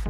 자,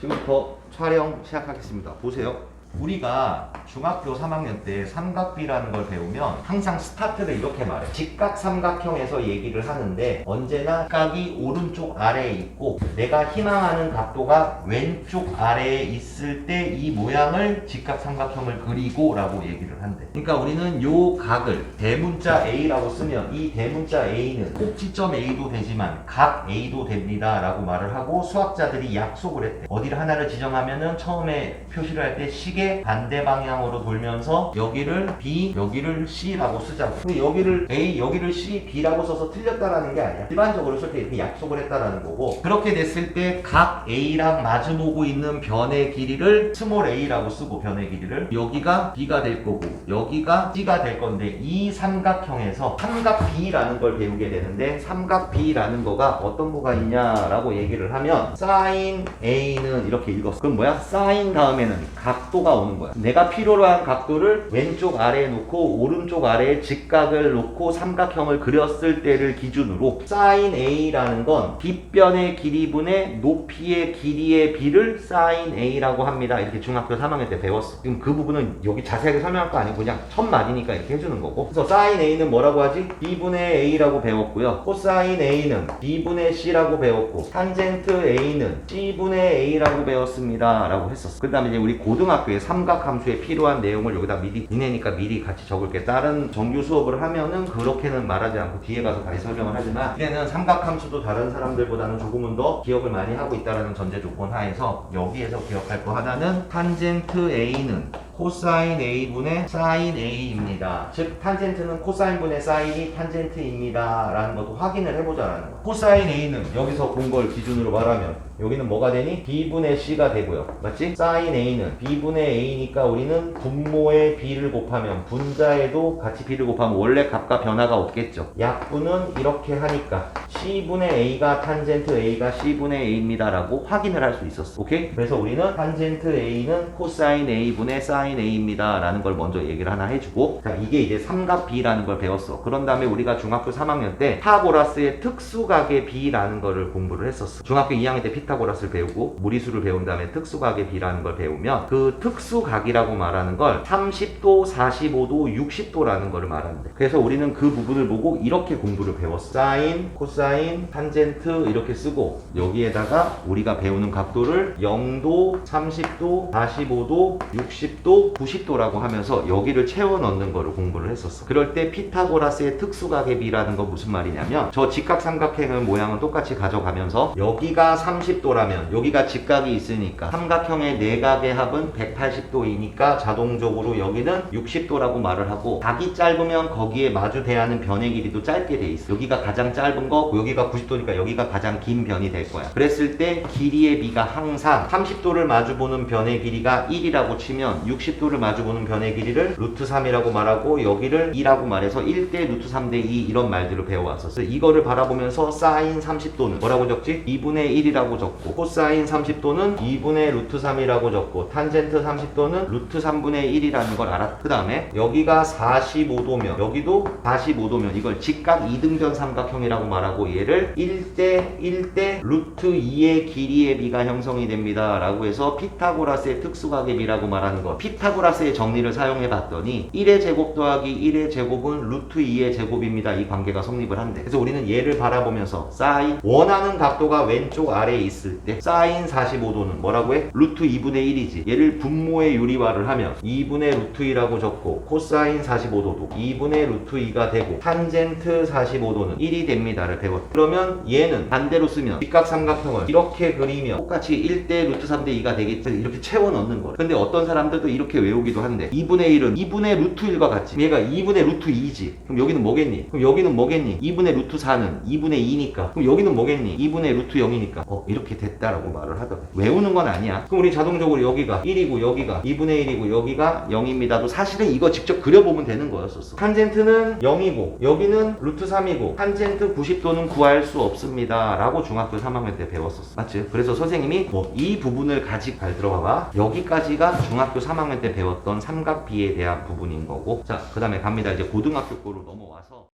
지금부터 촬영 시작하겠습니다. 보세요. 우리가 중학교 3학년 때 삼각비라는 걸 배우면 항상 스타트를 이렇게 말해. 직각 삼각형에서 얘기를 하는데 언제나 직각이 오른쪽 아래에 있고 내가 희망하는 각도가 왼쪽 아래에 있을 때 이 모양을 직각 삼각형을 그리고 라고 얘기를 한대. 그러니까 우리는 요 각을 대문자 A라고 쓰면 이 대문자 A는 꼭지점 A도 되지만 각 A도 됩니다 라고 말을 하고 수학자들이 약속을 했대. 어디를 하나를 지정하면은 처음에 표시를 할 때 시계 반대 방향으로 돌면서 여기를 B, 여기를 C라고 쓰자고. 근데 여기를 A, 여기를 C, B라고 써서 틀렸다라는 게 아니야. 일반적으로 쓸 때 이렇게 약속을 했다라는 거고, 그렇게 됐을 때 각 A랑 마주보고 있는 변의 길이를 스몰 a라고 쓰고 변의 길이를 여기가 B가 될 거고 여기가 C가 될 건데 이 삼각형에서 삼각 B라는 걸 배우게 되는데 삼각 B라는 거가 어떤 거가 있냐라고 얘기를 하면 sin A는 이렇게 읽었어. 그럼 뭐야? sin 다음에는 각도가 오는 거야. 내가 필요로 한 각도를 왼쪽 아래에 놓고 오른쪽 아래에 직각을 놓고 삼각형을 그렸을 때를 기준으로 sin A라는 건 빗변의 길이분의 높이의 길이의 B를 sin A라고 합니다. 이렇게 중학교 3학년 때 배웠어. 지금 그 부분은 여기 자세하게 설명할 거 아니고 그냥 첫 말이니까 이렇게 해주는 거고. 그래서 sin A는 뭐라고 하지? B분의 A라고 배웠고요. cosine A는 B분의 C라고 배웠고 탄젠트 A는 C분의 A라고 배웠습니다. 라고 했었어. 그 다음에 이제 우리 고등학교에 삼각함수에 필요한 내용을 여기다 미리 니네니까 미리 같이 적을게. 다른 정규 수업을 하면은 그렇게는 말하지 않고 뒤에 가서 다시 설명을 하지만 이제는 삼각함수도 다른 사람들보다는 조금은 더 기억을 많이 하고 있다는 전제 조건 하에서 여기에서 기억할 거 하나는 탄젠트 A는 코사인 A분의 사인 A입니다. 즉 탄젠트는 코사인분의 사인이 탄젠트입니다 라는 것도 확인을 해보자라는 거예요. 코사인 A는 여기서 본 걸 기준으로 말하면 여기는 뭐가 되니? B분의 C가 되고요. 맞지? 사인 A는 B분의 A니까 우리는 분모의 B를 곱하면 분자에도 같이 B를 곱하면 원래 값과 변화가 없겠죠. 약분은 이렇게 하니까 C분의 A가 탄젠트 A가 C분의 A입니다 라고 확인을 할 수 있었어. 오케이? 그래서 우리는 탄젠트 A는 코사인 A분의 사인 A입니다 라는 걸 먼저 얘기를 하나 해주고, 자 이게 이제 삼각 B라는 걸 배웠어. 그런 다음에 우리가 중학교 3학년 때 피타고라스의 특수각의 B라는 거를 공부를 했었어. 중학교 2학년 때 피타고라스를 배우고 무리수를 배운 다음에 특수각의 B라는 걸 배우면 그 특수각이라고 말하는 걸 30도, 45도, 60도라는 걸 말하는데, 그래서 우리는 그 부분을 보고 이렇게 공부를 배웠어. 사인, 코사인, 탄젠트 이렇게 쓰고 여기에다가 우리가 배우는 각도를 0도, 30도, 45도, 60도, 90도라고 하면서 여기를 채워 넣는 거를 공부를 했었어. 그럴 때 피타고라스의 특수각의 B라는 건 무슨 말이냐면 저 직각삼각형의 모양은 똑같이 가져가면서 여기가 30도라면 여기가 직각이 있으니까 삼각형의 내각의 합은 180도이니까 자동적으로 여기는 60도라고 말을 하고, 각이 짧으면 거기에 마주 대하는 변의 길이도 짧게 돼 있어. 여기가 가장 짧은 거, 여기가 90도니까 여기가 가장 긴 변이 될 거야. 그랬을 때 길이의 B가 항상 30도를 마주보는 변의 길이가 1이라고 치면 60도를 마주보는 변의 길이를 루트 3이라고 말하고 여기를 2라고 말해서 1대 루트 3대 2 이런 말들을 배워왔었어. 이거를 바라보면서 사인 30도는 뭐라고 적지? 2분의 1이라고 적고 코사인 30도는 2분의 루트 3이라고 적고 탄젠트 30도는 루트 3분의 1이라는 걸 알았다. 그 다음에 여기가 45도면 여기도 45도면 이걸 직각 이등변 삼각형이라고 말하고 얘를 1대 루트 2의 길이의 B가 형성이 됩니다 라고 해서 피타고라스의 특수각의 B라고 말하는 것. 피타고라스의 정리를 사용해 봤더니 1의 제곱 더하기 1의 제곱은 루트 2의 제곱입니다. 이 관계가 성립을 한대. 그래서 우리는 얘를 바라보면서 사인 원하는 각도가 왼쪽 아래에 있을 때 사인 45도는 뭐라고 해? 루트 2분의 1이지. 얘를 분모의 유리화를 하면 2분의 루트 2라고 적고 코사인 45도도 2분의 루트 2가 되고 탄젠트 45도는 1이 됩니다를 배웠다. 그러면 얘는 반대로 쓰면 직각삼각형을 이렇게 그리면 똑같이 1대 루트 3대 2가 되겠지. 이렇게 채워 넣는 거야. 근데 어떤 사람들도 이렇게 외우기도 한데 2분의 1은 2분의 루트 1과 같지. 얘가 2분의 루트 2지. 그럼 여기는 뭐겠니? 그럼 여기는 뭐겠니? 2분의 루트 4는 2분의 2니까. 그럼 여기는 뭐겠니? 2분의 루트 0이니까. 이렇게 됐다라고 말을 하더라. 외우는 건 아니야. 그럼 우리 자동적으로 여기가 1이고 여기가 2분의 1이고 여기가 0입니다도 사실은 이거 직접 그려보면 되는 거였었어. 탄젠트는 0이고 여기는 루트 3이고 탄젠트 90도는 구할 수 없습니다 라고 중학교 3학년 때 배웠었어. 맞지? 그래서 선생님이 이 부분을 가지고 잘 들어봐봐. 여기까지가 중학교 3학년 때 배웠던 삼각 B에 대한 부분인 거고, 자 그 다음에 갑니다. 이제 고등학교 거로 넘어와서